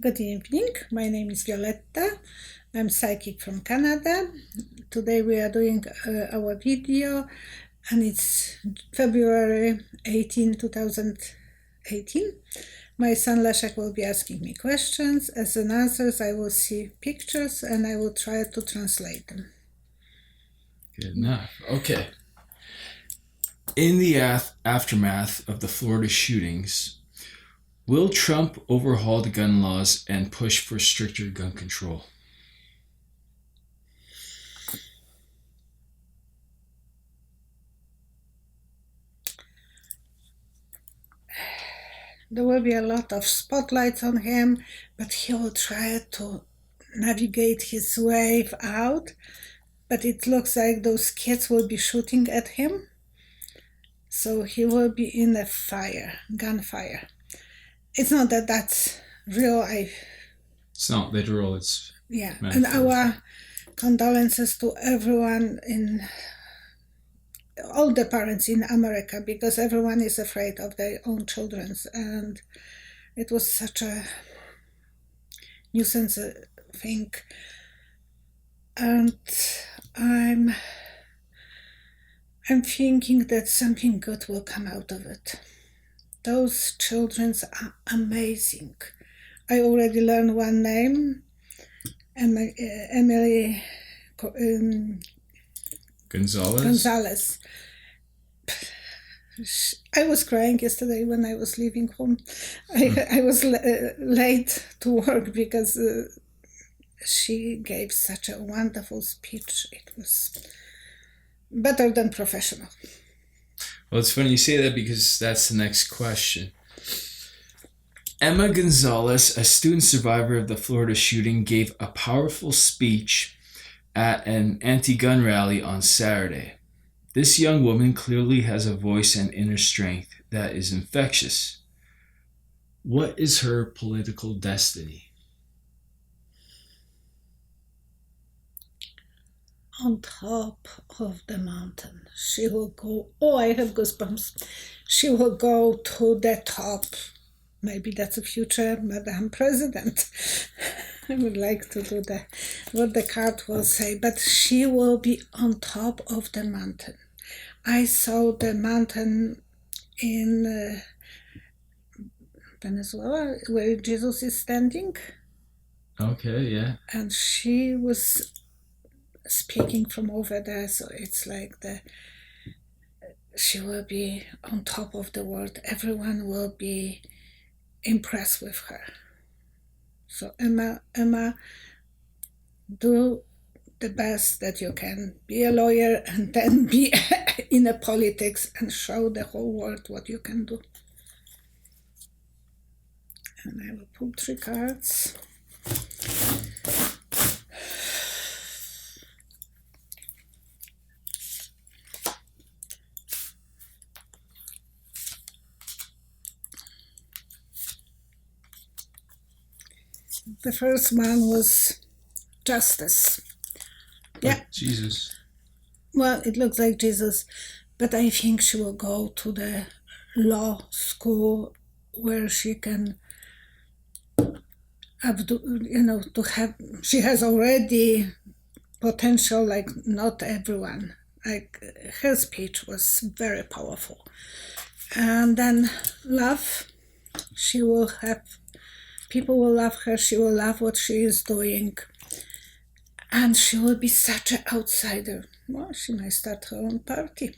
Good evening. My name is Violetta. I'm psychic from Canada. Today we are doing our video, and it's February 18, 2018. My son Leszek will be asking me questions. As an answers, I will see pictures and I will try to translate them. Good enough. Okay. In the aftermath of the Florida shootings, will Trump overhaul the gun laws and push for stricter gun control? There will be a lot of spotlights on him, but he will try to navigate his way out. But it looks like those kids will be shooting at him. So he will be in a gunfire. It's not that that's real. It's not literal, it's and our condolences to everyone all the parents in America, because everyone is afraid of their own children, and it was such a nuisance thing. And I'm thinking that something good will come out of it. Those children are amazing. I already learned one name, Emily Gonzalez. I was crying yesterday when I was leaving home. I was late to work because she gave such a wonderful speech. It was better than professional. Well, it's funny you say that because that's the next question. Emma Gonzalez, a student survivor of the Florida shooting, gave a powerful speech at an anti-gun rally on Saturday. This young woman clearly has a voice and inner strength that is infectious. What is her political destiny? On top of the mountain. She will go, I have goosebumps. She will go to the top. Maybe that's a future Madam President. I would like to do what the card will say, but she will be on top of the mountain. I saw the mountain in Venezuela where Jesus is standing. Okay, yeah. And she was speaking from over there, so it's like she will be on top of the world. Everyone will be impressed with her. So Emma, do the best that you can. Be a lawyer and then be in a politics and show the whole world what you can do. And I will pull 3 cards. The first one was justice. Like Jesus. Well, it looks like Jesus, but I think she will go to the law school where she can she has already potential like not everyone. Like her speech was very powerful. And then love, she will have, people will love her, she will love what she is doing, and she will be such an outsider. Well, she might start her own party.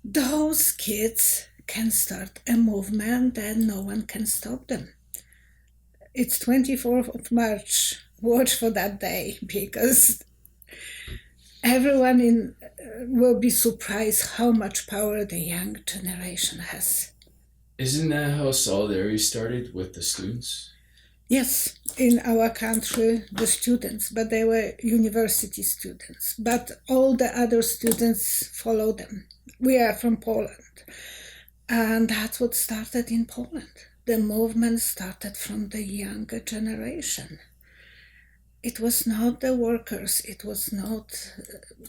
Those kids can start a movement and no one can stop them. It's 24th of March. Watch for that day, because everyone will be surprised how much power the young generation has. Isn't that how Solidarity started with the students? Yes, in our country, the students, but they were university students. But all the other students follow them. We are from Poland. And that's what started in Poland. The movement started from the younger generation. It was not the workers, it was not...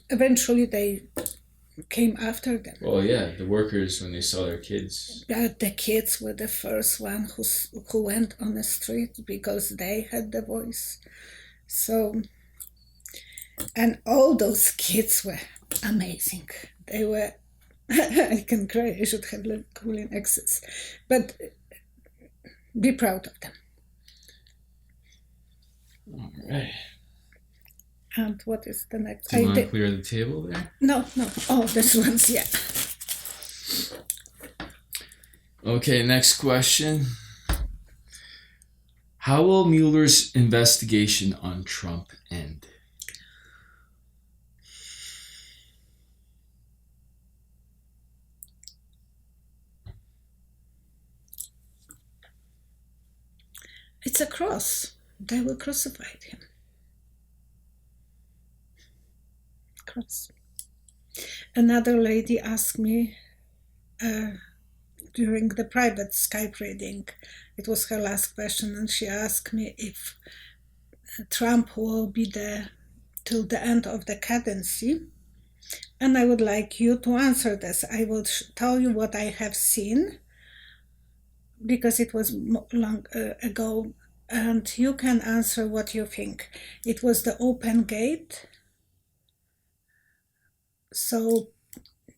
Eventually they came after them. Well, yeah, the workers, when they saw their kids. But the kids were the first one who went on the street because they had the voice. So, and all those kids were amazing. They were, I can cry, I should have cooling access. But be proud of them. All right. And what is the next? Do you want to clear the table there? No. Oh, this one's, yeah. Okay, next question. How will Mueller's investigation on Trump end? It's a cross. They will crucify him. Cross. Another lady asked me during the private Skype reading, it was her last question, and she asked me if Trump will be there till the end of the cadency. And I would like you to answer this. I will tell you what I have seen, because it was long ago, and you can answer what you think. It was the open gate. So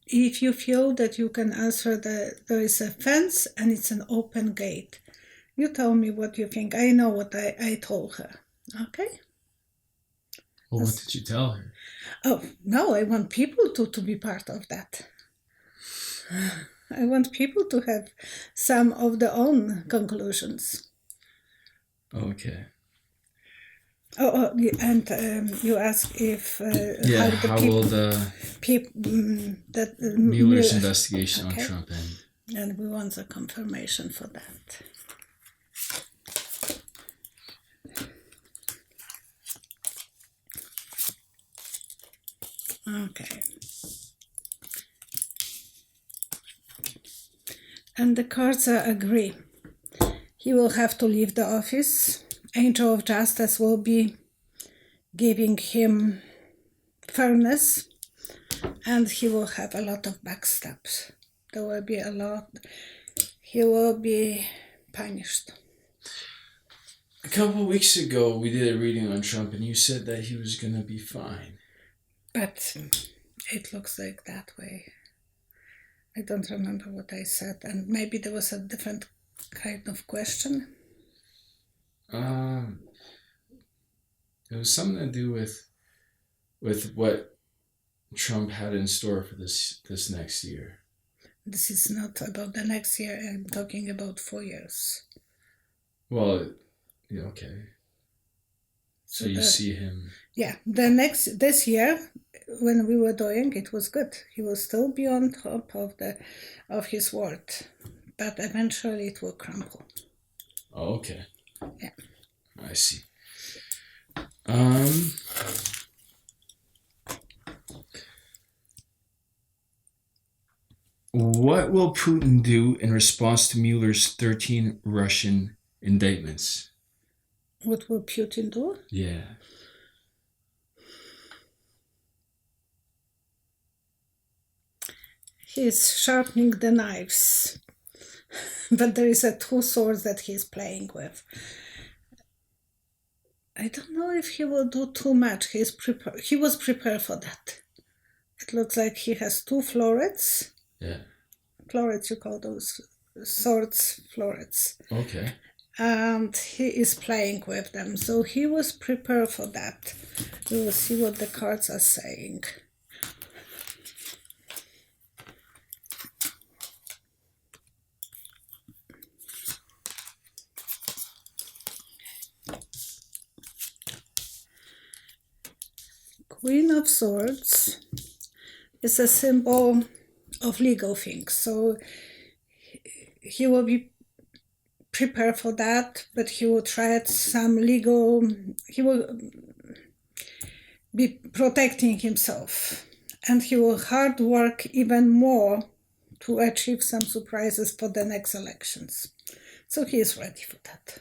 if you feel that you can answer there is a fence and it's an open gate, you tell me what you think. I know what I told her. Okay? Well, what did you tell her? Oh, no, I want people to be part of that. I want people to have some of their own conclusions. Okay. Oh, and you ask if how will the Mueller's investigation on Trump end? And we want a confirmation for that. Okay. And the cards agree. He will have to leave the office. Angel of Justice will be giving him fairness, and he will have a lot of backstabs. There will be a lot. He will be punished. A couple of weeks ago, we did a reading on Trump, and you said that he was going to be fine. But it looks like that way. I don't remember what I said, and maybe there was a different kind of question. It was something to do with what Trump had in store for this next year. This is not about the next year. I'm talking about 4 years. Well, yeah, okay. So you see him. Yeah, this year, when we were doing, it was good. He will still be on top of his word, but eventually it will crumble. Oh, okay. Yeah. I see. What will Putin do in response to Mueller's 13 Russian indictments? What will Putin do? Yeah. He's sharpening the knives, but there is 2 swords that he's playing with. I don't know if he will do too much. He was prepared for that. It looks like he has 2 florets. Yeah. Florets, you call those swords florets. Okay. And he is playing with them. So he was prepared for that. We will see what the cards are saying. Queen of Swords is a symbol of legal things. So he will be prepared for that, but he will try some legal, he will be protecting himself, and he will hard work even more to achieve some surprises for the next elections. So he is ready for that.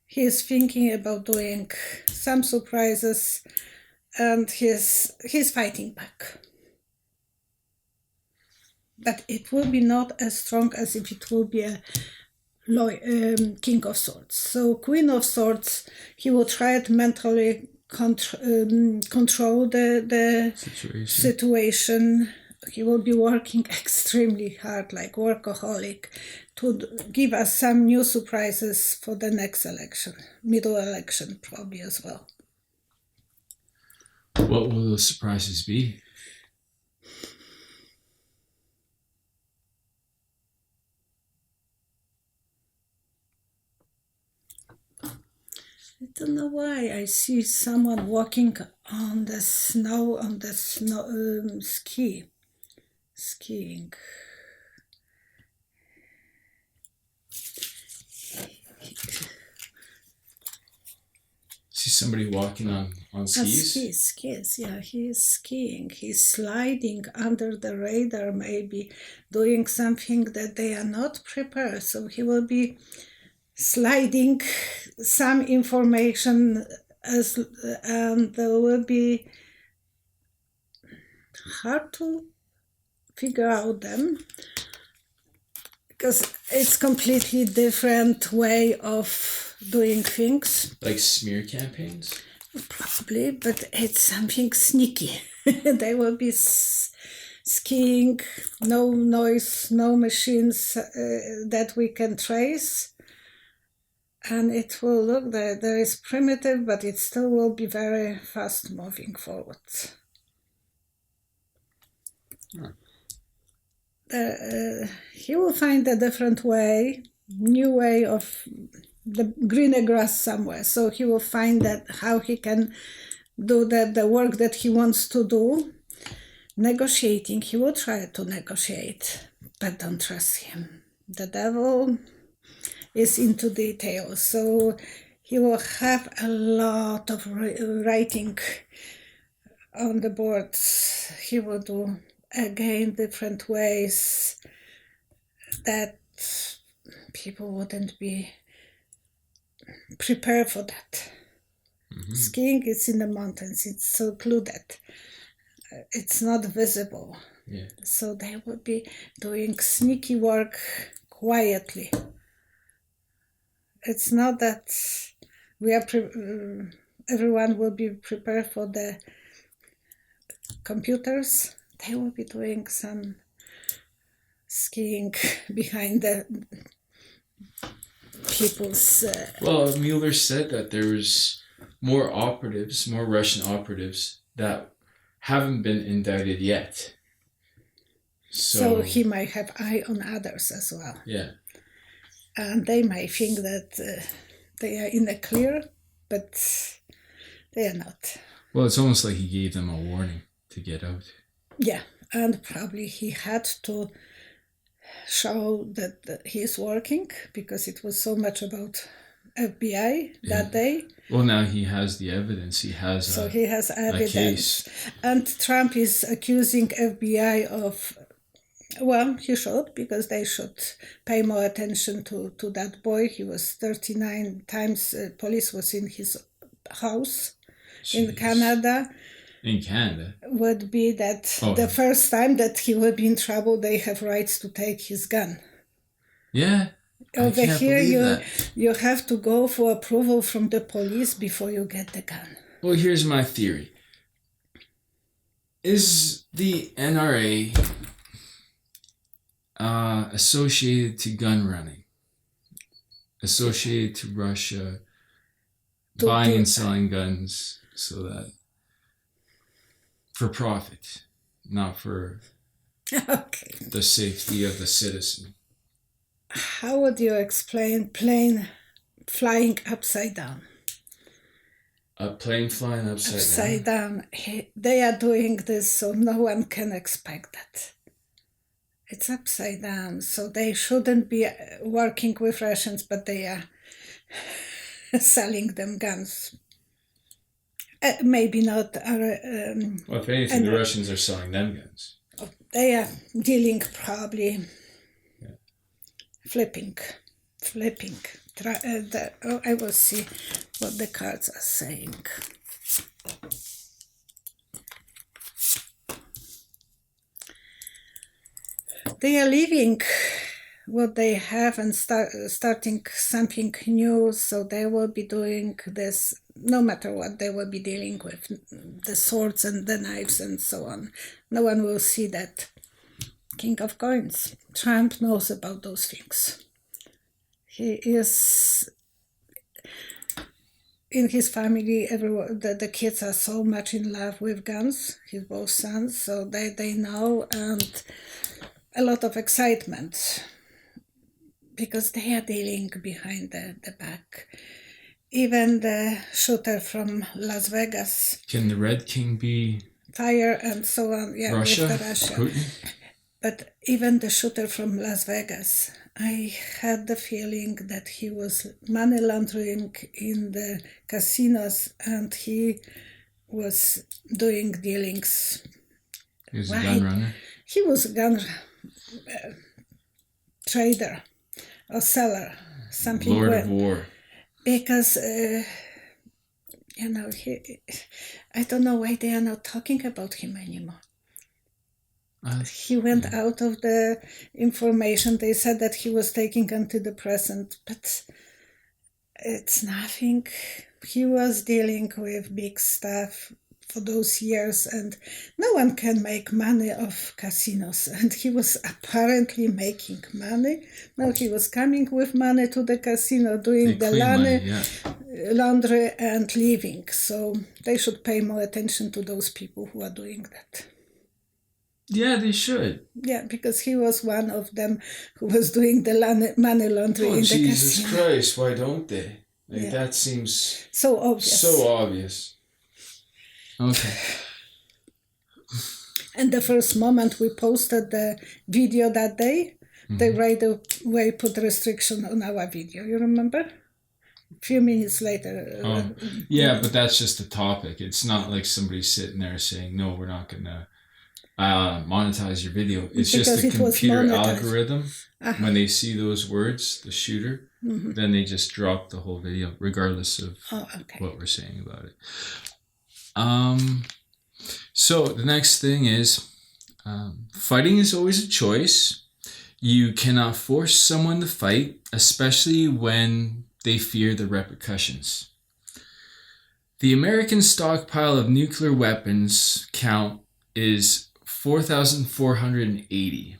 He is thinking about doing some surprises, and he's fighting back. but it will be not as strong as if it will be a King of Swords. So Queen of Swords, he will try to mentally control the situation. He will be working extremely hard, like workaholic, to give us some new surprises for the next election, middle election probably as well. What will those surprises be? I don't know why I see someone walking on the snow, skiing. See somebody walking on skis? Skis, yeah, he is skiing. He's sliding under the radar, maybe doing something that they are not prepared. So he will be sliding some information and there will be hard to figure out them because it's completely different way of doing things. Like smear campaigns? Probably, but it's something sneaky. They will be skiing, no noise, no machines that we can trace. And it will look that there is primitive, but it still will be very fast moving forward. He will find a different way, new way of the greener grass somewhere. So he will find that how he can do the work that he wants to do. Negotiating, he will try to negotiate, but don't trust him. The devil is into details, so he will have a lot of writing on the board. He will do again different ways that people wouldn't be prepared for that. Mm-hmm. Skiing is in the mountains, it's secluded, it's not visible. Yeah. So they will be doing sneaky work quietly. It's not that we are everyone will be prepared for the computers. They will be doing some skiing behind the people's... Well, Mueller said that there was more Russian operatives that haven't been indicted yet. So he might have eye on others as well. Yeah. And they might think that they are in the clear, but they are not. Well, it's almost like he gave them a warning to get out. Yeah, and probably he had to show that he is working because it was so much about FBI that day. Well, now he has the evidence. He has evidence. A case. And Trump is accusing FBI of... Well, he should, because they should pay more attention to that boy. He was 39 times, police was in his house. Jeez. In Canada. In Canada? Would be that the first time that he will be in trouble, they have rights to take his gun. Yeah. Over here, you have to go for approval from the police before you get the gun. Well, here's my theory. Is the NRA... associated to gun running, associated to Russia, buying and selling guns, so that for profit, not for the safety of the citizen. How would you explain plane flying upside down? A plane flying upside down. They are doing this so no one can expect that. It's upside down, so they shouldn't be working with Russians, but they are selling them guns. Maybe not. Well, if anything, the Russians are selling them guns. They are dealing probably flipping. I will see what the cards are saying. they are leaving what they have and starting something new. So they will be doing this no matter what. They will be dealing with the swords and the knives and so on. No one will see that. King of Coins. Trump knows about those things. He is... In his family, everyone, the kids are so much in love with guns, his both sons, so they know, and a lot of excitement because they are dealing behind the back. Even the shooter from Las Vegas. Can the Red King be Fire and so on, yeah, Russia? with Russia. Putin? But even the shooter from Las Vegas, I had the feeling that he was money laundering in the casinos and he was doing dealings. He was a gun runner? He was a gun trader or seller, something. Lord of War. Because, I don't know why they are not talking about him anymore. He went out of the information. They said that he was taking antidepressant, but it's nothing. He was dealing with big stuff for those years, and no one can make money off casinos. And he was apparently making money. No, he was coming with money to the casino, doing the laundry and leaving. So they should pay more attention to those people who are doing that. Yeah, they should. Yeah, because he was one of them who was doing the money laundering in the casino. Jesus Christ, why don't they? That seems so obvious. So obvious. Okay. And the first moment we posted the video that day, they right away put restriction on our video. You remember? A few minutes later. But that's just the topic. It's not like somebody sitting there saying, no, we're not going to monetize your video. It's because just a computer algorithm. When they see those words, the shooter, then they just drop the whole video, regardless of what we're saying about it. So the next thing is, fighting is always a choice. You cannot force someone to fight, especially when they fear the repercussions. The American stockpile of nuclear weapons count is 4,480.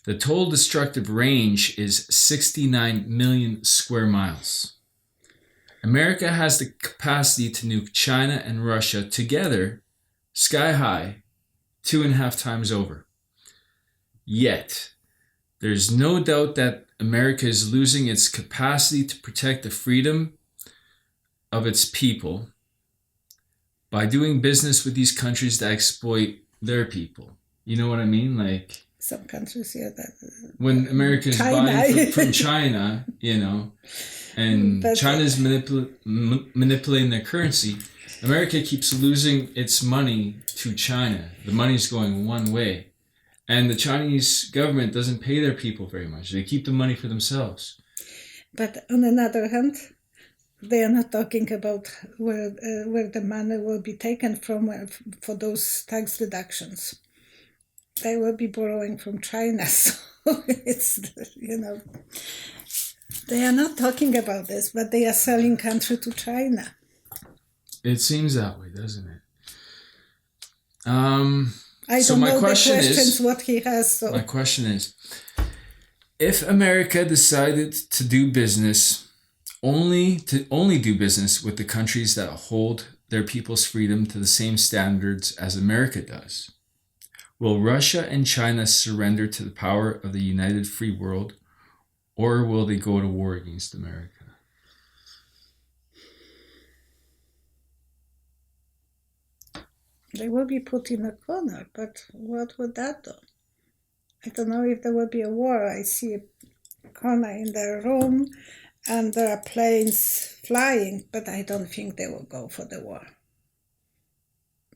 The total destructive range is 69 million square miles. America has the capacity to nuke China and Russia together, sky high, 2.5 times over. Yet, there's no doubt that America is losing its capacity to protect the freedom of its people by doing business with these countries that exploit their people. You know what I mean? Like some countries, that when America is buying from China, and China's manipulating their currency, America keeps losing its money to China. The money's going one way. And the Chinese government doesn't pay their people very much. They keep the money for themselves. But on another hand, they are not talking about where the money will be taken from for those tax deductions. They will be borrowing from China. So it's, they are not talking about this, but they are selling country to China. It seems that way, doesn't it? I don't know the questions what he has. So. My question is, if America decided to do business, only do business with the countries that hold their people's freedom to the same standards as America does, will Russia and China surrender to the power of the united free world, or will they go to war against America? They will be put in a corner, but what would that do? I don't know if there will be a war. I see a corner in their room and there are planes flying, but I don't think they will go for the war.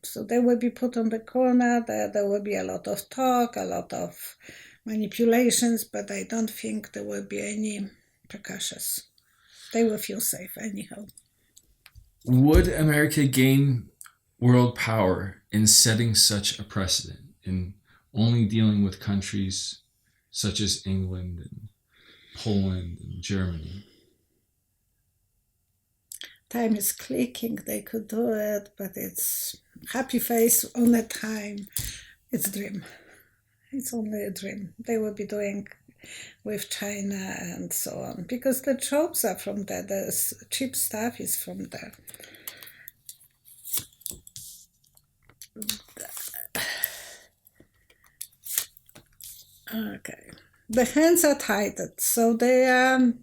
So they will be put on the corner. There will be a lot of talk, a lot of manipulations, but I don't think there will be any repercussions. They will feel safe anyhow. Would America gain world power in setting such a precedent, in only dealing with countries such as England and Poland and Germany? Time is clicking. They could do it, but it's happy face on the time. It's a dream. It's only a dream. They will be doing with China and so on, because the tropes are from there. The cheap stuff is from there. Okay. The hands are tied, so they are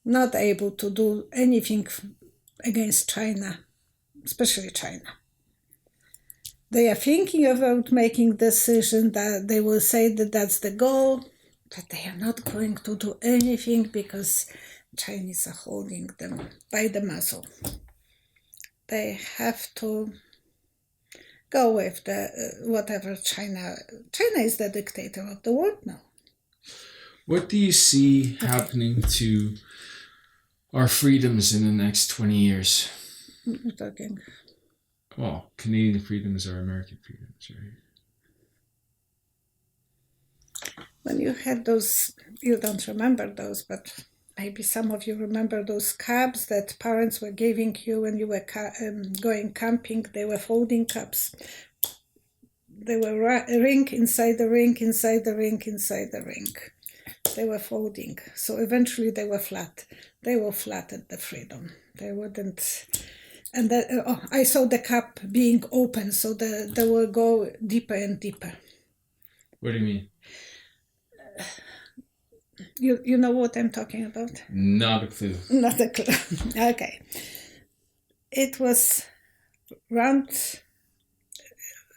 not able to do anything against China, especially China. They are thinking about making decision that they will say that that's the goal, but they are not going to do anything because Chinese are holding them by the muzzle. They have to go with the whatever China. China is the dictator of the world now. What do you see happening to our freedoms in the next 20 years? We're talking. Well, Canadian freedoms are American freedoms, right? When you had those, you don't remember those, but maybe some of you remember those cabs that parents were giving you when you were going camping. They were folding cabs. They were a ring inside the ring, inside the ring, inside the ring. They were folding. So eventually they were flat. They were flat at the freedom. They wouldn't... And I saw the cup being open, so they will go deeper and deeper. What do you mean? You know what I'm talking about? Not a clue. Not a clue. Okay. It was round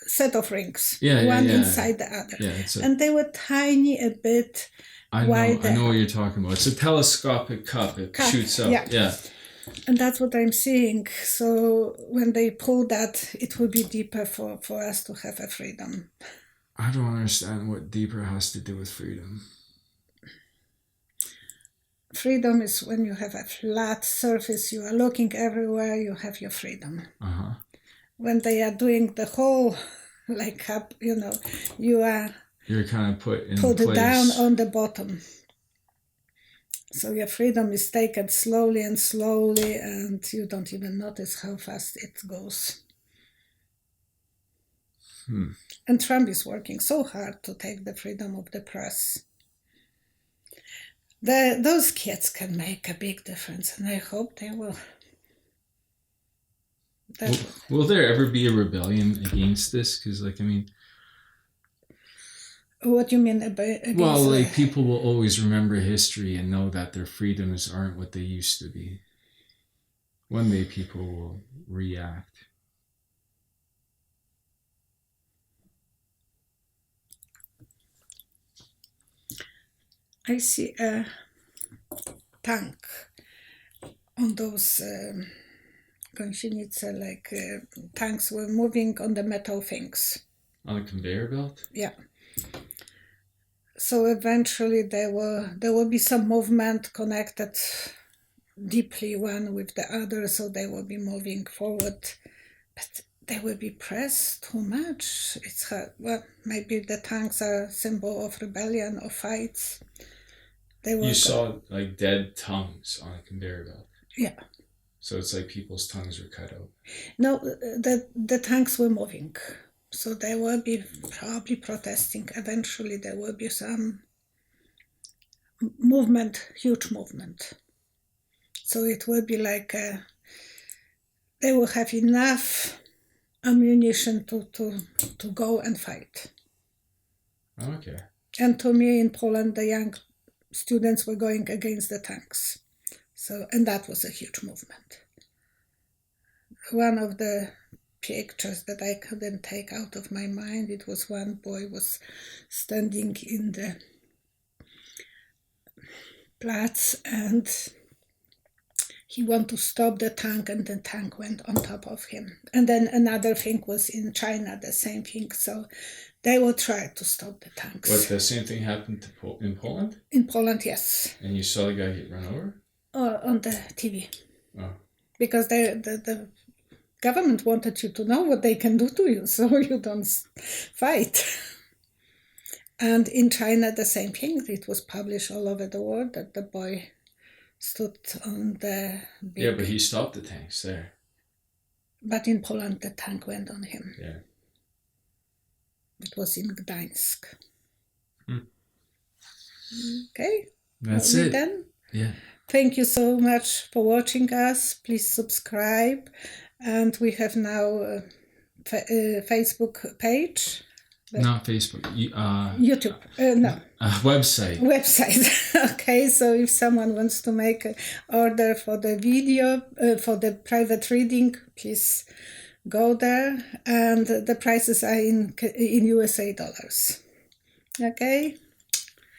set of rings, one inside the other. Yeah, and they were tiny a bit. I know what you're talking about. It's a telescopic cup. It shoots up. Yeah. And that's what I'm seeing. So when they pull that, it will be deeper for us to have a freedom. I don't understand what deeper has to do with freedom. Freedom is when you have a flat surface, you are looking everywhere, you have your freedom. Uh-huh. When they are doing the whole, like up, you're kind of put place. Down on the bottom. So your freedom is taken slowly and slowly, and you don't even notice how fast it goes. And Trump is working so hard to take the freedom of the press. Those kids can make a big difference, and I hope they will. Will there ever be a rebellion against this? Because, what do you mean against? Well, people will always remember history and know that their freedoms aren't what they used to be. One day people will react. I see a tank on those tanks were moving on the metal things. On a conveyor belt? Yeah. So eventually there will be some movement connected deeply one with the other, so they will be moving forward. But they will be pressed too much. It's hard. Well, maybe the tanks are a symbol of rebellion or fights. You saw dead tongues on a conveyor belt. Yeah. So it's like people's tongues were cut out. No, the tanks were moving. So they will be probably protesting. Eventually there will be some movement, huge movement. So it will be like they will have enough ammunition to go and fight. Okay. And to me in Poland, the young students were going against the tanks. And that was a huge movement. One of the pictures that I couldn't take out of my mind, it was one boy was standing in the Platz and he wanted to stop the tank and the tank went on top of him. And then another thing was in China, the same thing. So they will try to stop the tanks. What, the same thing happened in Poland? In Poland, yes. And you saw the guy get run over? On the TV. Oh. Because the government wanted you to know what they can do to you, so you don't fight. And in China, the same thing. It was published all over the world that the boy stood on the big... Yeah, but he stopped the tanks there. But in Poland, the tank went on him. Yeah. It was in Gdańsk. Hmm. Okay. That's it. Then? Yeah. Thank you so much for watching us. Please subscribe. And we have now a Facebook page. Not Facebook. YouTube. No. Website. Website. Okay, so if someone wants to make an order for the video, for the private reading, please go there. And the prices are in USA dollars. Okay?